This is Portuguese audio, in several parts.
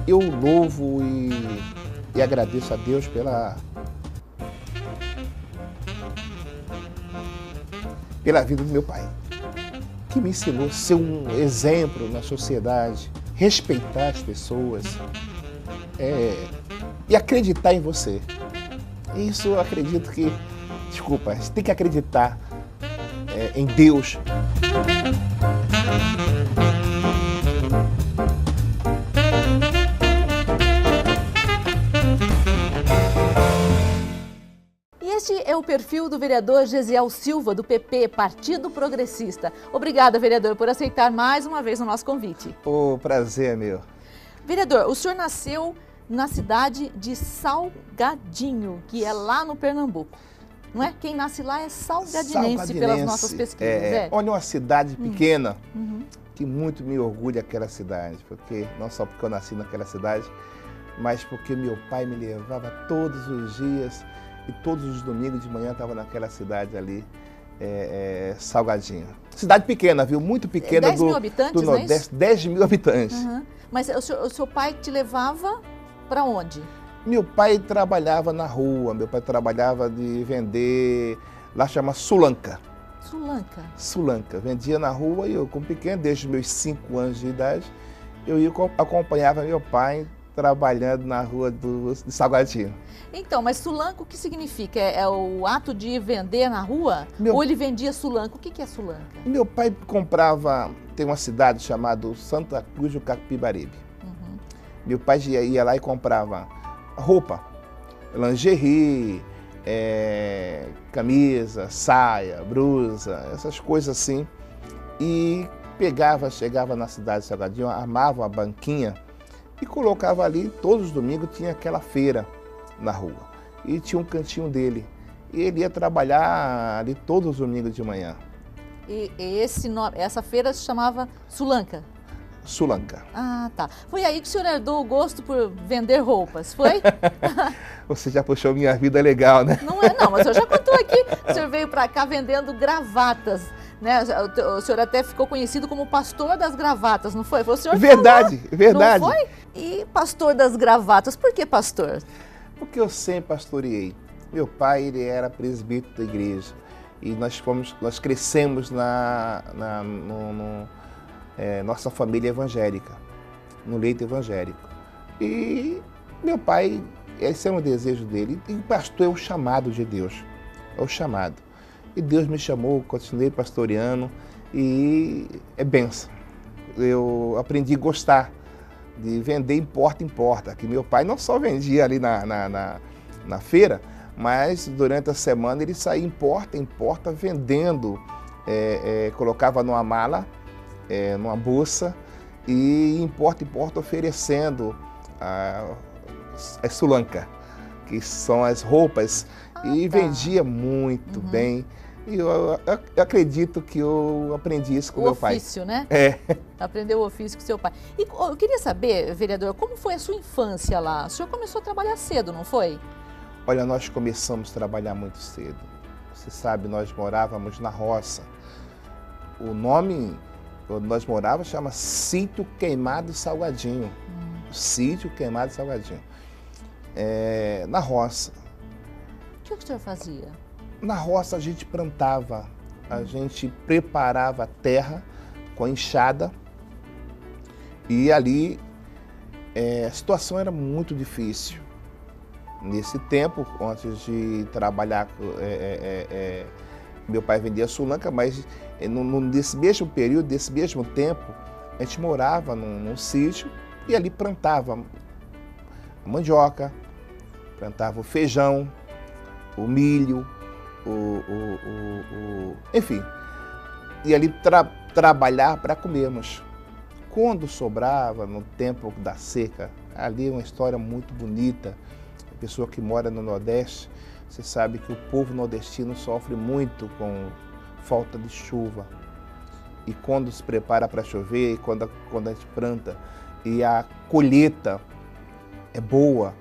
Eu louvo e agradeço a Deus pela vida do meu pai, que me ensinou a ser um exemplo na sociedade, respeitar as pessoas e acreditar em você. Isso eu acredito que, desculpa, a gente tem que acreditar em Deus. Este é o perfil do vereador Gesiel Silva, do PP, Partido Progressista. Obrigada, vereador, por aceitar mais uma vez o nosso convite. O prazer é meu. Vereador, o senhor nasceu na cidade de Salgadinho, que é lá no Pernambuco. Não é? Quem nasce lá é salgadinense, pelas nossas pesquisas. Olha, uma cidade pequena, que muito me orgulha aquela cidade, porque não só porque eu nasci naquela cidade, mas porque meu pai me levava todos os dias e todos os domingos de manhã estava naquela cidade ali, Salgadinho. Cidade pequena, viu? Muito pequena. 10 mil habitantes, do Nordeste, não é isso? 10 mil habitantes. Mas o seu pai te levava para onde? Meu pai trabalhava na rua, meu pai trabalhava de vender, lá chama Sulanca. Sulanca? Sulanca. Vendia na rua e eu, como pequeno, desde meus 5 anos de idade, eu acompanhava meu pai trabalhando na rua de Salgadinho. Então, mas sulanca o que significa? É o ato de vender na rua? Ou ele vendia sulanca? O que é sulanca? Meu pai comprava, tem uma cidade chamada Santa Cruz do Capibaribe. Meu pai ia lá e comprava roupa, lingerie, camisa, saia, blusa, essas coisas assim. E chegava na cidade de Salgadinho, armava uma banquinha e colocava ali, todos os domingos tinha aquela feira na rua. E tinha um cantinho dele. E ele ia trabalhar ali todos os domingos de manhã. E essa feira se chamava Sulanca? Sulanca. Ah, tá. Foi aí que o senhor herdou o gosto por vender roupas, foi? Você já puxou minha vida legal, né? Não é não, mas o senhor já contou aqui. O senhor veio para cá vendendo gravatas, né? O senhor até ficou conhecido como pastor das gravatas, não foi? Foi o senhor que Verdade, falou, verdade. Não foi? E pastor das gravatas, por que pastor? Porque eu sempre pastoreei. Meu pai, ele era presbítero da igreja. E nós crescemos nossa família evangélica, no leito evangélico. E meu pai, esse é um desejo dele. E pastor é o chamado de Deus, é o chamado. E Deus me chamou, continuei pastoreando e é bênção. Eu aprendi a gostar de vender em porta, que meu pai não só vendia ali na feira, mas durante a semana ele saía em porta vendendo, colocava numa mala, numa bolsa e em porta oferecendo a sulanca, que são as roupas, e vendia muito bem. E eu acredito que eu aprendi isso com meu pai. O ofício, né? Aprendeu o ofício com seu pai. E eu queria saber, vereador, como foi a sua infância lá? O senhor começou a trabalhar cedo, não foi? Olha, nós começamos a trabalhar muito cedo. Você sabe, nós morávamos na roça. O nome onde nós morávamos chama Sítio Queimado Salgadinho. Sítio Queimado Salgadinho. Na roça. O que o senhor fazia? Na roça a gente plantava, a gente preparava a terra com a enxada e ali a situação era muito difícil. Nesse tempo, antes de trabalhar, meu pai vendia sulanca, mas nesse mesmo período, nesse mesmo tempo, a gente morava num sítio e ali plantava a mandioca, plantava o feijão, o milho, enfim, e ali trabalhar para comermos. Quando sobrava, no tempo da seca, ali é uma história muito bonita. A pessoa que mora no Nordeste, você sabe que o povo nordestino sofre muito com falta de chuva. E quando se prepara para chover, e quando a gente planta e a colheita é boa,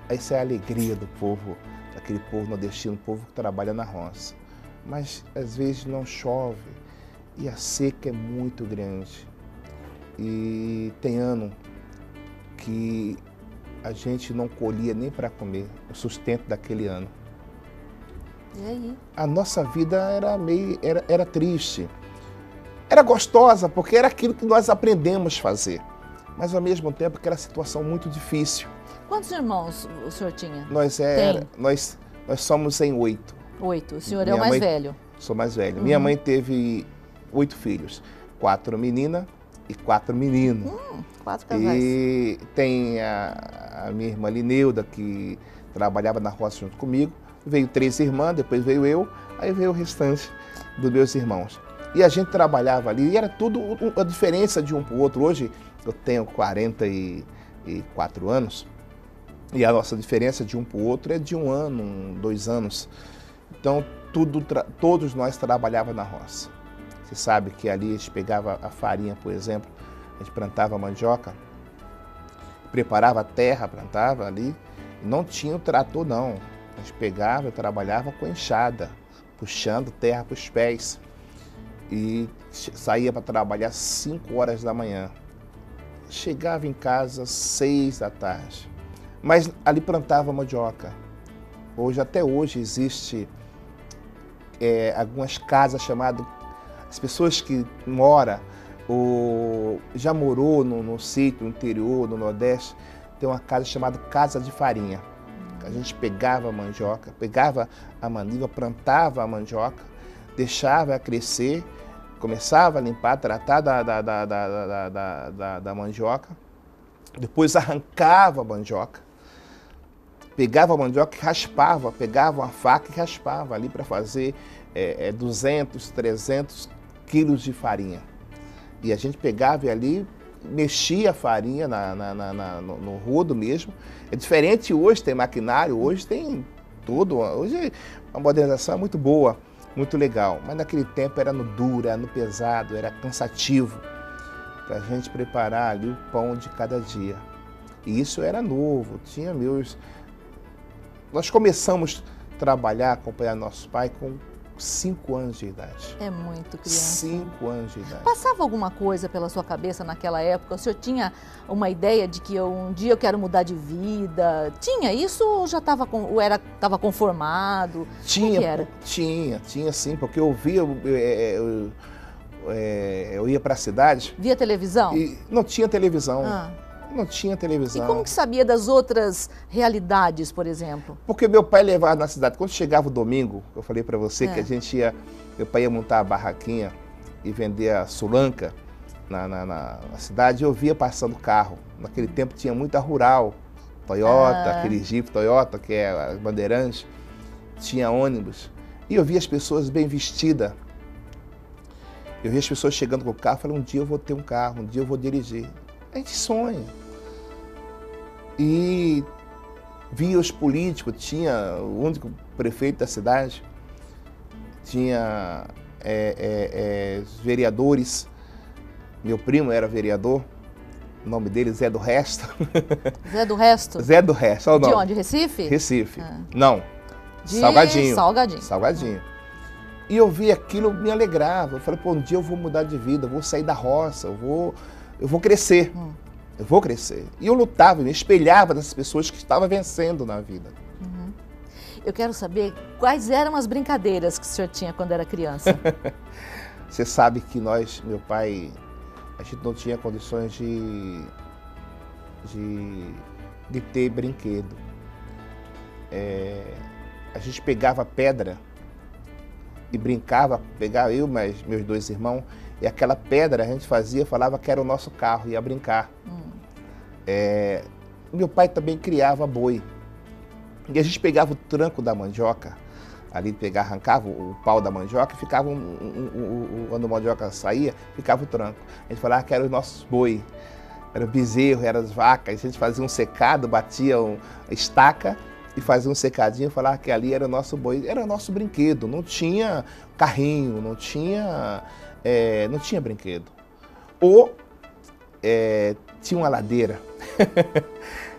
essa é a alegria do povo, daquele povo nordestino, o povo que trabalha na roça. Mas às vezes não chove e a seca é muito grande. E tem ano que a gente não colhia nem para comer o sustento daquele ano. E aí? A nossa vida era triste. Era gostosa, porque era aquilo que nós aprendemos a fazer. Mas, ao mesmo tempo, que era uma situação muito difícil. Quantos irmãos o senhor tinha? Nós somos em 8. 8. O senhor é o mais velho? Sou mais velho. Minha mãe teve 8 filhos. 4 meninas e 4 meninos. 4 casais. E tem a minha irmã Lineuda, que trabalhava na roça junto comigo. Veio 3 irmãs, depois veio eu, aí veio o restante dos meus irmãos. E a gente trabalhava ali, e era tudo a diferença de um para o outro. Hoje eu tenho 44 anos, e a nossa diferença de um para o outro é de 1 ano, 2 anos. Então, todos nós trabalhávamos na roça. Você sabe que ali a gente pegava a farinha, por exemplo, a gente plantava mandioca, preparava a terra, plantava ali, não tinha o trator não. A gente pegava e trabalhava com enxada, puxando terra para os pés. E saía para trabalhar 5 horas da manhã. Chegava em casa 6 da tarde. Mas ali plantava mandioca. Até hoje existe algumas casas chamadas... As pessoas que moram ou já morou no sítio, no interior, no Nordeste, tem uma casa chamada Casa de Farinha. A gente pegava a mandioca, pegava a maniva, plantava a mandioca, deixava crescer, começava a limpar, tratar da mandioca, depois arrancava a mandioca, pegava a mandioca e raspava, pegava uma faca e raspava ali para fazer 200, 300 quilos de farinha. E a gente pegava e ali mexia a farinha no rodo mesmo. É diferente hoje, tem maquinário, hoje tem tudo. Hoje a modernização é muito boa, muito legal. Mas naquele tempo era no duro, era no pesado, era cansativo para a gente preparar ali o pão de cada dia. E isso era novo, tinha Nós começamos a trabalhar, acompanhar nosso pai com 5 anos de idade. É muito criança. 5 anos de idade. Passava alguma coisa pela sua cabeça naquela época? O senhor tinha uma ideia de que um dia eu quero mudar de vida? Tinha isso ou já estava conformado? Tinha sim, porque eu via, eu ia para a cidade. Via televisão? E não tinha televisão. Não tinha televisão. E como que sabia das outras realidades, por exemplo? Porque meu pai levava na cidade. Quando chegava o domingo, eu falei para você que meu pai ia montar a barraquinha e vender a sulanca na cidade, eu via passando carro. Naquele tempo tinha muita rural, Toyota, aquele Jeep Toyota, que é a Bandeirante, tinha ônibus. E eu via as pessoas bem vestidas. Eu via as pessoas chegando com o carro, falei, um dia eu vou ter um carro, um dia eu vou dirigir. A gente sonha. E via os políticos, tinha o único prefeito da cidade, tinha os vereadores, meu primo era vereador, o nome dele Zé do Resto. Zé do Resto? Zé do Resto, olha o nome. De onde? Recife? Recife. Não, Salgadinho. Salgadinho. E eu vi aquilo, me alegrava. Eu falei, um dia eu vou mudar de vida, eu vou sair da roça, eu vou crescer. Eu vou crescer. E eu lutava, me espelhava nessas pessoas que estavam vencendo na vida. Eu quero saber quais eram as brincadeiras que o senhor tinha quando era criança. Você sabe que meu pai, a gente não tinha condições de ter brinquedo. A gente pegava pedra e brincava, pegava eu e meus 2 irmãos, e aquela pedra a gente falava que era o nosso carro, ia brincar. Meu pai também criava boi. E a gente pegava o tranco da mandioca, ali arrancava o pau da mandioca, e ficava quando a mandioca saía, ficava o tranco. A gente falava que era os nossos boi, era o bezerro, era as vacas. A gente fazia um secado, batia a estaca e fazia um secadinho, falava que ali era o nosso boi, era o nosso brinquedo. Não tinha carrinho, não tinha brinquedo. Ou tinha uma ladeira.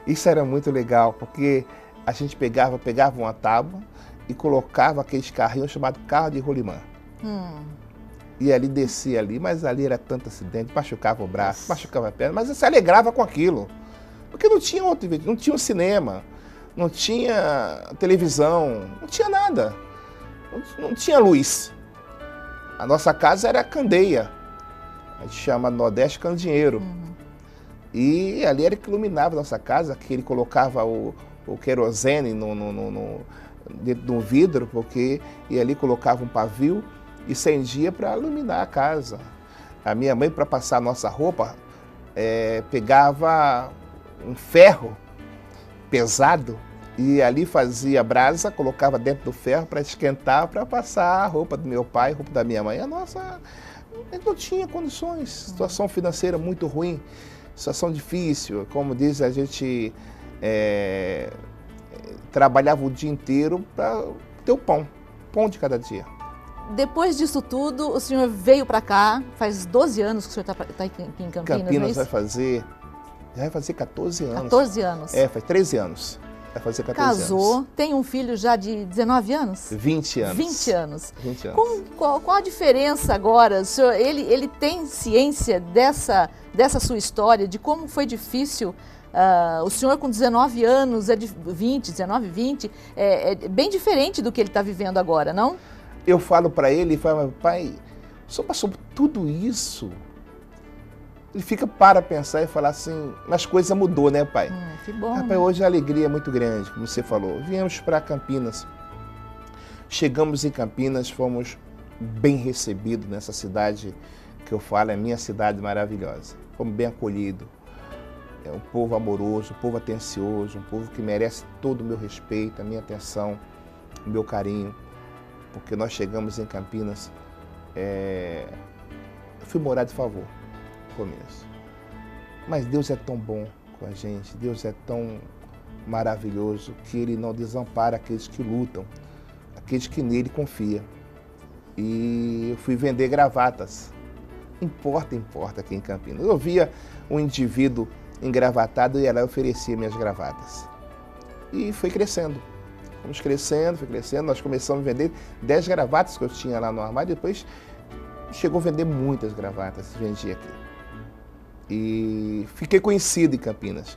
Isso era muito legal, porque a gente pegava uma tábua e colocava aqueles carrinhos chamados carro de rolimã. E ali descia ali, mas ali era tanto acidente, machucava o braço, machucava a perna, mas você se alegrava com aquilo. Porque não tinha outro vídeo, não tinha um cinema, não tinha televisão, não tinha nada. Não tinha luz. A nossa casa era candeia. A gente chama Nordeste Candeeiro. E ali era que iluminava a nossa casa, que ele colocava o querosene dentro de um vidro, e ali colocava um pavio e acendia para iluminar a casa. A minha mãe, para passar a nossa roupa, pegava um ferro pesado e ali fazia brasa, colocava dentro do ferro para esquentar, para passar a roupa do meu pai, a roupa da minha mãe. A gente não tinha condições, situação financeira muito ruim, situação difícil. Como diz, a gente trabalhava o dia inteiro para ter o pão de cada dia. Depois disso tudo, o senhor veio para cá, faz 12 anos que o senhor está aqui em Campinas, Campinas não é isso? Já vai fazer 14 anos. 14 anos. Faz 13 anos. Vai fazer 14 anos. Casou, tem um filho já de 19 anos? 20 anos. 20 anos. 20 anos. Qual a diferença agora? O senhor, ele tem ciência dessa sua história, de como foi difícil? O senhor com 19 anos, 19, 20, é bem diferente do que ele está vivendo agora, não? Eu falo para ele, pai, o senhor passou por tudo isso? Ele fica para pensar e falar assim, mas coisa mudou, né, pai? Que bom. Pai, hoje a alegria é muito grande, como você falou. Viemos para Campinas. Chegamos em Campinas, fomos bem recebidos nessa cidade que eu falo, é minha cidade maravilhosa. Fomos bem acolhidos. É um povo amoroso, um povo atencioso, um povo que merece todo o meu respeito, a minha atenção, o meu carinho. Porque nós chegamos em Campinas, eu fui morar de favor. Começo. Mas Deus é tão bom com a gente, Deus é tão maravilhoso que Ele não desampara aqueles que lutam, aqueles que nele confiam. E eu fui vender gravatas, importa aqui em Campinas. Eu via um indivíduo engravatado e ela oferecia minhas gravatas. E foi crescendo. Fomos crescendo, nós começamos a vender 10 gravatas que eu tinha lá no armário, depois chegou a vender muitas gravatas, vendia aqui. E fiquei conhecido em Campinas,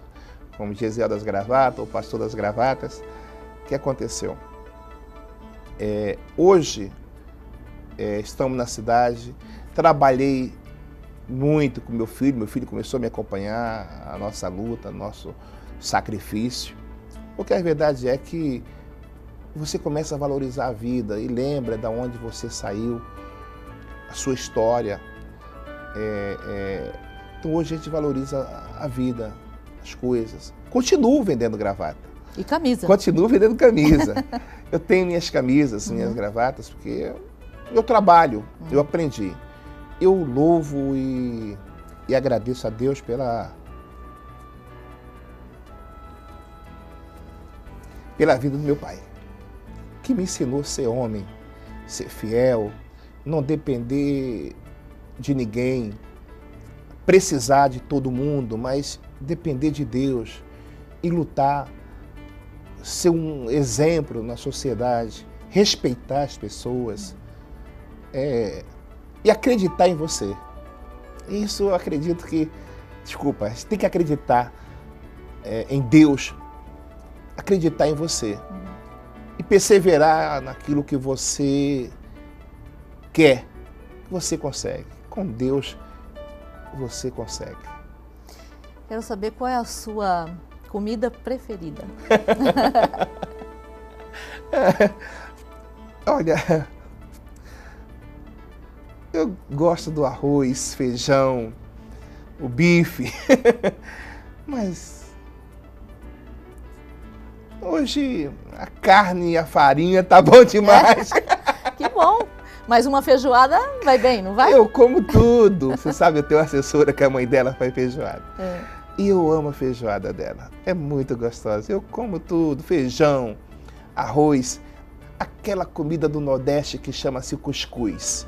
como Gesiel das Gravatas, o pastor das gravatas. O que aconteceu? Hoje, estamos na cidade, trabalhei muito com meu filho começou a me acompanhar, a nossa luta, nosso sacrifício. Porque a verdade é que você começa a valorizar a vida e lembra de onde você saiu, a sua história. Então hoje a gente valoriza a vida, as coisas. Continuo vendendo gravata. E camisa. Continuo vendendo camisa. Eu tenho minhas camisas, minhas gravatas, porque eu trabalho, eu aprendi. Eu louvo e agradeço a Deus pela vida do meu pai, que me ensinou a ser homem, ser fiel, não depender de ninguém, precisar de todo mundo, mas depender de Deus e lutar, ser um exemplo na sociedade, respeitar as pessoas e acreditar em você. Isso eu acredito que, a gente tem que acreditar em Deus, acreditar em você e perseverar naquilo que você quer, que você consegue. Com Deus, você consegue. Quero saber qual é a sua comida preferida. Olha, eu gosto do arroz, feijão, o bife, mas hoje a carne e a farinha tá bom demais. Que bom! Mas uma feijoada vai bem, não vai? Eu como tudo. Você sabe, eu tenho uma assessora que a mãe dela faz feijoada. E eu amo a feijoada dela. É muito gostosa. Eu como tudo, feijão, arroz, aquela comida do Nordeste que chama-se cuscuz.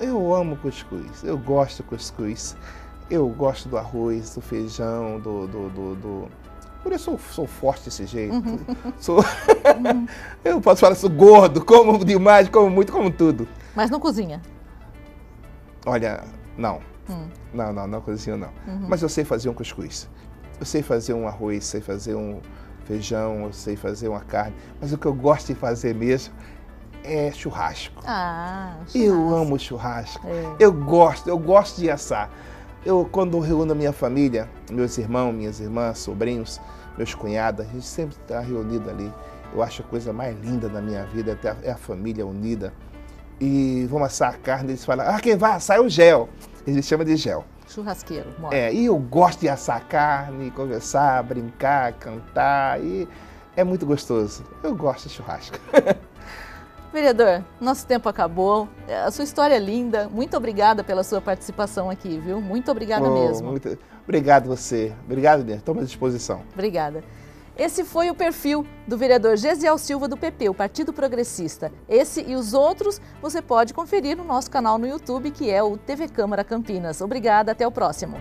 Eu amo cuscuz, eu gosto do cuscuz. Eu gosto do arroz, do feijão, Por isso eu sou forte desse jeito. Eu posso falar, sou gordo, como demais, como muito, como tudo. Mas não cozinha? Olha, não. Não cozinho não. Mas eu sei fazer um cuscuz. Eu sei fazer um arroz, sei fazer um feijão, eu sei fazer uma carne. Mas o que eu gosto de fazer mesmo é churrasco. Churrasco. Eu amo churrasco. Eu gosto de assar. Quando reúno a minha família, meus irmãos, minhas irmãs, sobrinhos, meus cunhados, a gente sempre está reunido ali. Eu acho a coisa mais linda da minha vida é a família unida. E vamos assar a carne, eles falam, quem vai assar é o Gel. Eles chamam de Gel. Churrasqueiro, e eu gosto de assar carne, conversar, brincar, cantar, e é muito gostoso. Eu gosto de churrasco. Vereador, nosso tempo acabou. A sua história é linda. Muito obrigada pela sua participação aqui, viu? Muito obrigada mesmo. Obrigado você. Obrigado, Inês. Estou à disposição. Obrigada. Esse foi o perfil do vereador Gesiel Silva do PP, o Partido Progressista. Esse e os outros você pode conferir no nosso canal no YouTube, que é o TV Câmara Campinas. Obrigada, até o próximo.